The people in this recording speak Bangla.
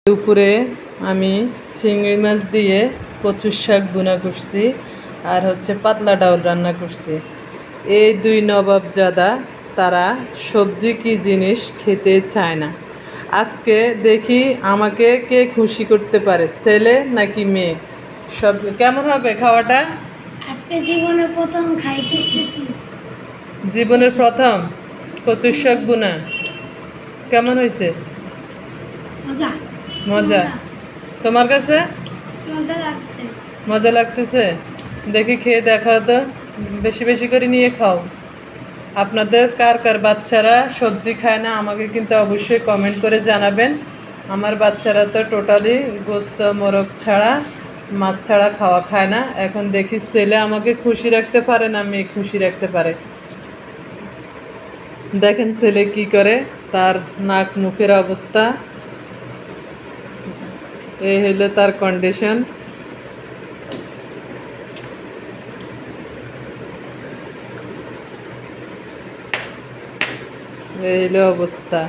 দুপুরে আমি চিংড়ি মাছ দিয়ে কচুর শাক ভুনা করছি আর পাতলা ডাউল রান্না করছি। এই দুই নবাবজাদা তারা সবজি কি জিনিস খেতে চায় না। আজকে দেখি আমাকে কে খুশি করতে পারে, ছেলে নাকি মেয়ে। সব কেমন হবে খাওয়াটা? আজকে জীবনে প্রথম খাইতেছি। জীবনের প্রথম কচুর শাক ভুনা কেমন হয়েছে? মজা মজা। তোমার কাছে মজা লাগছে। মজা লাগতেছে? দেখি খেয়ে দেখাও তো, বেশি বেশি করে নিয়ে খাও। আপনাদের কার কার বাচ্চারা সবজি খায় না আমাকে কিন্তু অবশ্যই কমেন্ট করে জানাবেন। আমার বাচ্চারা তো টোটালি গোস্ত মোরগ ছাড়া মাছ ছাড়া খাওয়া খায় না। এখন দেখি ছেলে আমাকে খুশি রাখতে পারে না মেয়ে খুশি রাখতে পারে। দেখেন ছেলে কি করে, তার নাক মুখের অবস্থা, এই হইলো তার কন্ডিশন। এই হইলো অবস্থা।